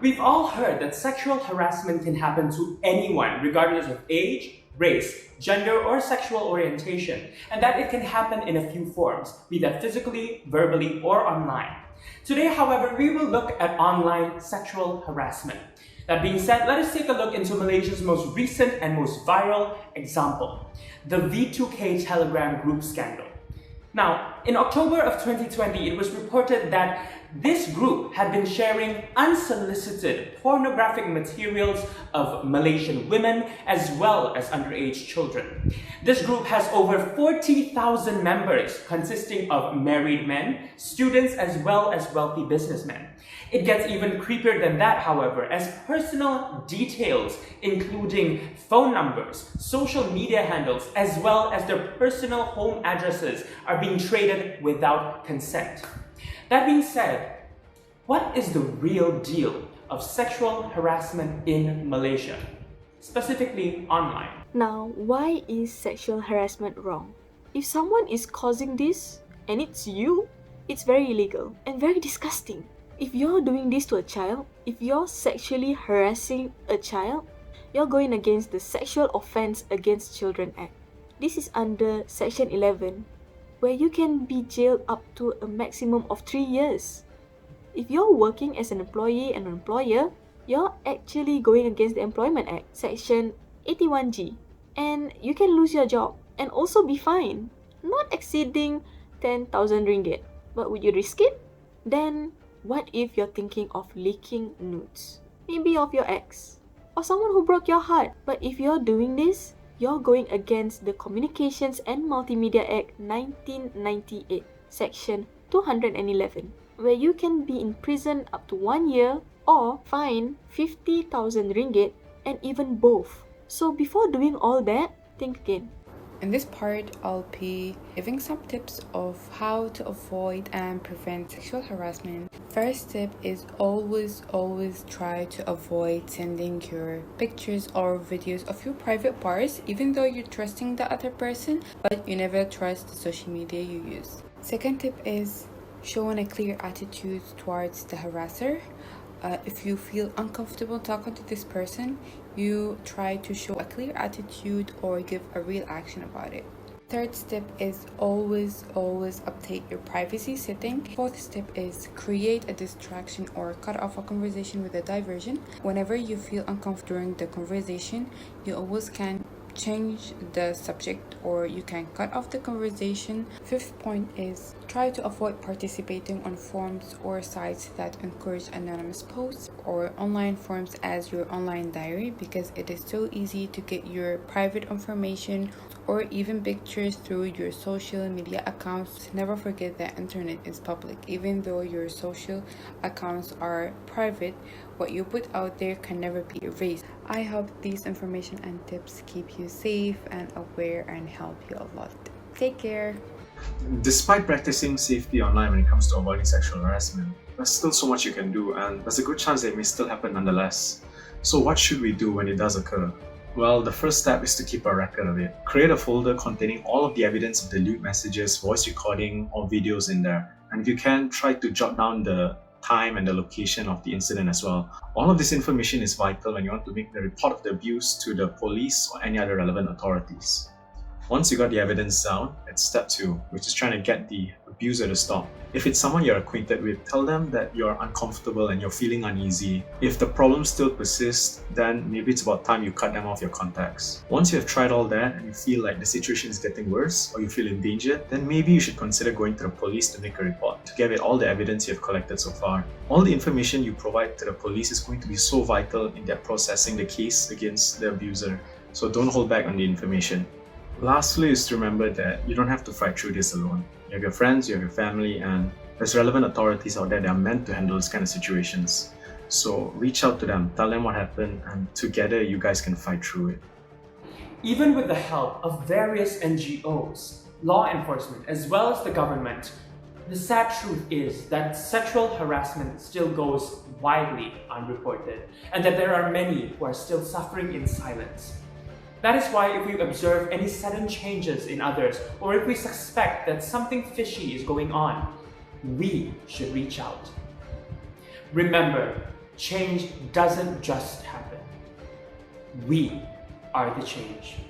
We've all heard that sexual harassment can happen to anyone, regardless of age, race, gender, or sexual orientation, and that it can happen in a few forms, be that physically, verbally, or online. Today, however, we will look at online sexual harassment. That being said, let us take a look into Malaysia's most recent and most viral example, the V2K Telegram group scandal. Now, in October of 2020, it was reported that this group had been sharing unsolicited pornographic materials of Malaysian women as well as underage children. This group has over 40,000 members consisting of married men, students, as well as wealthy businessmen. It gets even creepier than that, however, as personal details, including phone numbers, social media handles, as well as their personal home addresses, are being traded without consent. That being said, what is the real deal of sexual harassment in Malaysia, specifically online? Now, why is sexual harassment wrong? If someone is causing this, and it's you, it's very illegal and very disgusting. If you're doing this to a child, if you're sexually harassing a child, you're going against the Sexual Offence Against Children Act. This is under Section 11, where you can be jailed up to a maximum of 3 years. If you're working as an employee and an employer, you're actually going against the Employment Act, Section 81G, and you can lose your job and also be fined, not exceeding 10,000 ringgit. But would you risk it? Then, what if you're thinking of leaking nudes? Maybe of your ex, or someone who broke your heart. But if you're doing this, you're going against the Communications and Multimedia Act 1998, Section 211, where you can be in prison up to 1 year or fine 50,000 ringgit and even both. So before doing all that, think again. In this part, I'll be giving some tips of how to avoid and prevent sexual harassment. First tip is always try to avoid sending your pictures or videos of your private parts, even though you're trusting the other person, but you never trust the social media you use. Second tip is showing a clear attitude towards the harasser. If you feel uncomfortable talking to this person, you try to show a clear attitude or give a real action about it. Third step is always update your privacy setting. Fourth step is create a distraction or cut off a conversation with a diversion. Whenever you feel uncomfortable during the conversation, you always can change the subject or you can cut off the conversation. Fifth point is try to avoid participating on forums or sites that encourage anonymous posts or online forums as your online diary, because it is so easy to get your private information or even pictures through your social media accounts. Never forget that internet is public. Even though your social accounts are private, what you put out there can never be erased. I hope these information and tips keep you safe and aware and help you a lot. Take care. Despite practicing safety online when it comes to avoiding sexual harassment, there's still so much you can do, and there's a good chance that it may still happen nonetheless. So what should we do when it does occur? Well, the first step is to keep a record of it. Create a folder containing all of the evidence of the lewd messages, voice recording, or videos in there. And if you can, try to jot down the time and the location of the incident as well. All of this information is vital when you want to make the report of the abuse to the police or any other relevant authorities. Once you got the evidence down, it's step 2, which is trying to get the abuser to stop. If it's someone you're acquainted with, tell them that you're uncomfortable and you're feeling uneasy. If the problem still persists, then maybe it's about time you cut them off your contacts. Once you have tried all that and you feel like the situation is getting worse or you feel in danger, then maybe you should consider going to the police to make a report, to gather all the evidence you have collected so far. All the information you provide to the police is going to be so vital in their processing the case against the abuser, so don't hold back on the information. Lastly is to remember that you don't have to fight through this alone. You have your friends, you have your family, and there's relevant authorities out there that are meant to handle this kind of situations. So reach out to them, tell them what happened, and together you guys can fight through it. Even with the help of various NGOs, law enforcement, as well as the government, the sad truth is that sexual harassment still goes widely unreported, and that there are many who are still suffering in silence. That is why if we observe any sudden changes in others, or if we suspect that something fishy is going on, we should reach out. Remember, Change doesn't just happen. We are the change.